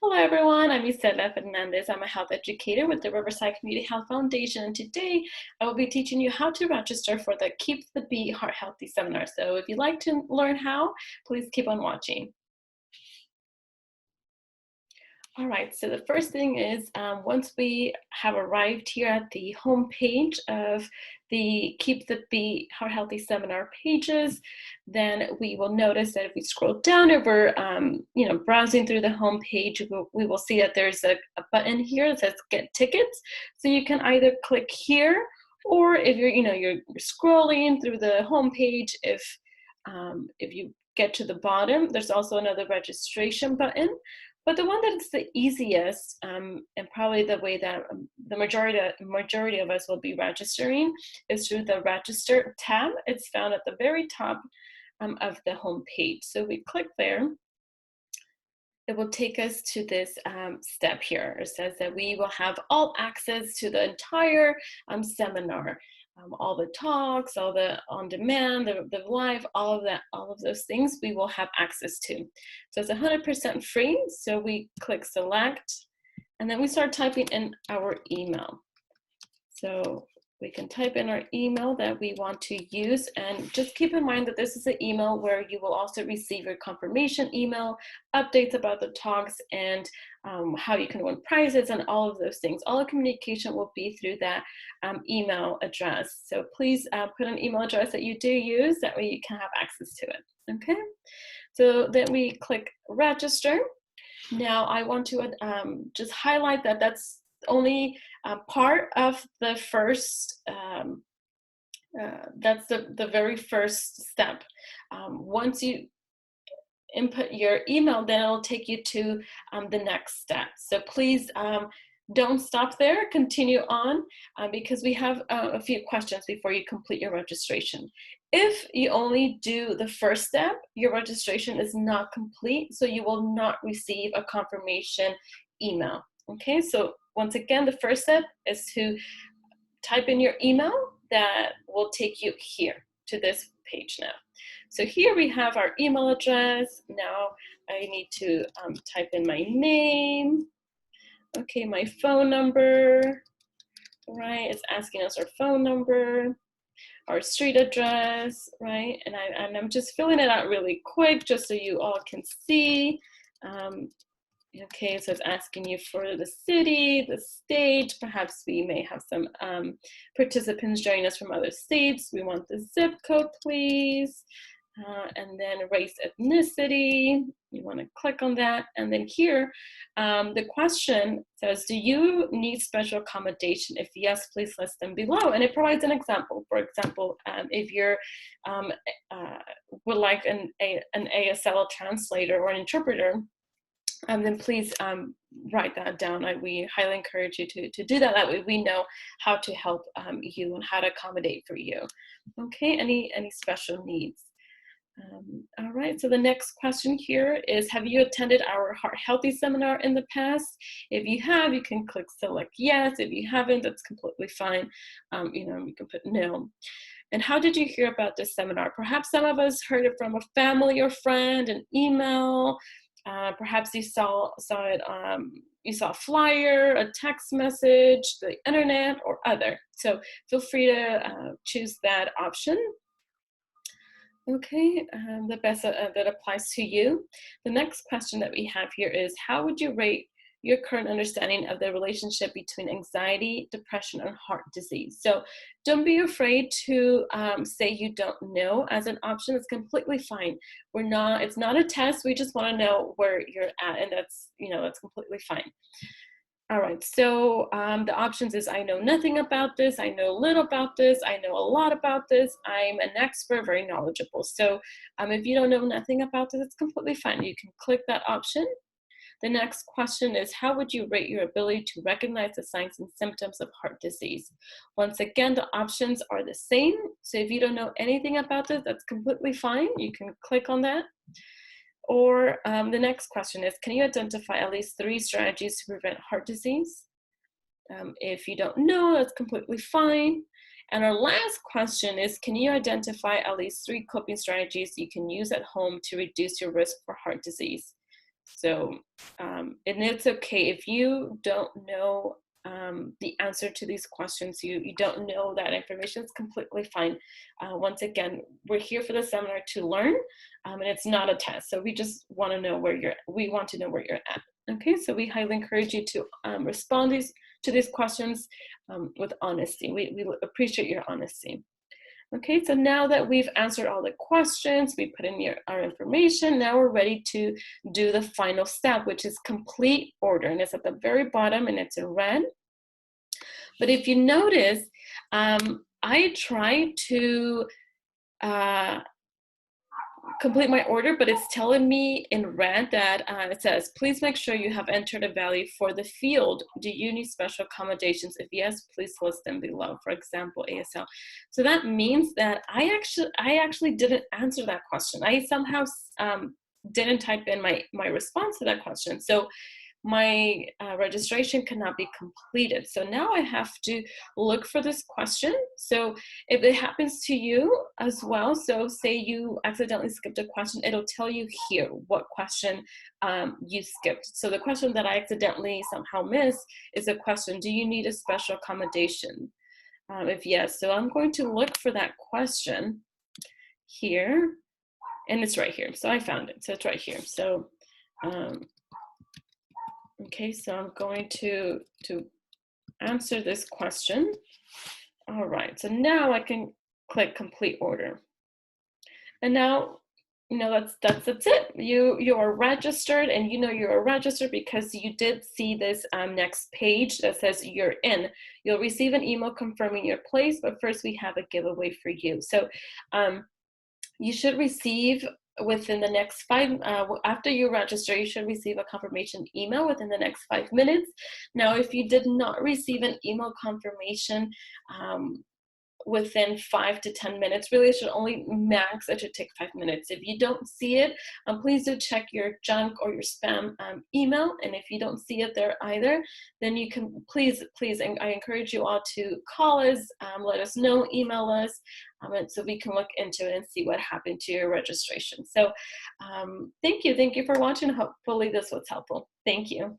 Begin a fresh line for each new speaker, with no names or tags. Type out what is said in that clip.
Hello, everyone. I'm Isela Fernandez. I'm a health educator with the Riverside Community Health Foundation. And today I will be teaching you how to register for the Keep the Beat Heart Healthy seminar. So if you'd like to learn how, please keep on watching. All right, so the first thing is once we have arrived here at the home page of the Keep the Beat Heart Healthy seminar pages, then we will notice that if we scroll down and we're browsing through the home page, we will see that there's a button here that says Get Tickets. So you can either click here, or if you're scrolling through the home page, if you get to the bottom, there's also another registration button. But the one that's the easiest, and probably the way that the majority of us will be registering, is through the Register tab. It's found at the very top of the home page. So we click there. It will take us to this step here. It says that we will have all access to the entire seminar. All the talks, all the on-demand, the live, all of those things we will have access to. So it's 100% free. So we click select, and then we start typing in our email. So we can type in our email that we want to use, and just keep in mind that this is an email where you will also receive your confirmation email, updates about the talks, and how you can win prizes and all of those things. All the communication will be through that email address. So please put an email address that you do use, that way you can have access to it, okay? So then we click register. Now I want to just highlight that that's only part of the first, that's the very first step. Once you input your email, then it'll take you to the next step. So please don't stop there, continue on, because we have a few questions before you complete your registration. If you only do the first step, your registration is not complete, so you will not receive a confirmation email. Okay, so once again, the first step is to type in your email. That will take you here to this page now. So here we have our email address. Now I need to type in my name. Okay, my phone number, right? It's asking us our phone number, our street address, right? And I'm just filling it out really quick just so you all can see. Okay, so it's asking you for the city, the state. Perhaps we may have some participants joining us from other states. We want the zip code, please. And then race, ethnicity. You want to click on that. And then here, the question says, do you need special accommodation? If yes, please list them below. And it provides an example. For example, if you're would like an ASL translator or an interpreter, then please write that down. We highly encourage you to do that. That way we know how to help you and how to accommodate for you. Okay, any special needs? All right, so the next question here is, have you attended our Heart Healthy seminar in the past? If you have, you can click select yes. If you haven't, that's completely fine. You can put no. And how did you hear about this seminar? Perhaps some of us heard it from a family or friend, an email. Perhaps you saw it, you saw a flyer, a text message, the internet, or other. So feel free to choose that option. Okay, the best that applies to you. The next question that we have here is, how would you rate your current understanding of the relationship between anxiety, depression, and heart disease? So don't be afraid to say you don't know as an option. It's completely fine. It's not a test. We just want to know where you're at, and that's completely fine. All right, so the options is, I know nothing about this, I know little about this, I know a lot about this, I'm an expert, very knowledgeable. So if you don't know nothing about this, it's completely fine. You can click that option. The next question is, how would you rate your ability to recognize the signs and symptoms of heart disease? Once again, the options are the same. So if you don't know anything about this, that's completely fine. You can click on that. Or the next question is, can you identify at least 3 strategies to prevent heart disease? If you don't know, that's completely fine. And our last question is, can you identify at least 3 coping strategies you can use at home to reduce your risk for heart disease? So, and it's okay if you don't know the answer to these questions, you don't know that information, is completely fine. Once again, we're here for the seminar to learn, and it's not a test. So we just want to know we want to know where you're at. Okay, so we highly encourage you to respond to these questions with honesty. We appreciate your honesty. Okay, so now that we've answered all the questions, we put in our information, now we're ready to do the final step, which is complete order. And it's at the very bottom and it's in red. But if you notice, I try to complete my order, but it's telling me in red that it says, please make sure you have entered a value for the field. Do you need special accommodations? If yes, please list them below. For example, ASL. So that means that I actually didn't answer that question. I somehow didn't type in my response to that question. So my registration cannot be completed. So now I have to look for this question. So if it happens to you as well, so say you accidentally skipped a question, it'll tell you here what question you skipped. So the question that I accidentally somehow missed is a question, do you need a special accommodation? If yes, so I'm going to look for that question here, and it's right here. So I found it, so it's right here. So okay, so I'm going to answer this question. All right, so now I can click complete order. And now, that's it. You are registered, and you're registered because you did see this next page that says you're in. You'll receive an email confirming your place, but first we have a giveaway for you. So you should receive within the next after you register, you should receive a confirmation email within the next 5 minutes. Now, if you did not receive an email confirmation within 5 to 10 minutes, really it should only max, it should take 5 minutes. If you don't see it, please do check your junk or your spam email. And if you don't see it there either, then you can please, and I encourage you all to call us, let us know, email us, and so we can look into it and see what happened to your registration. So thank you for watching. Hopefully this was helpful. Thank you.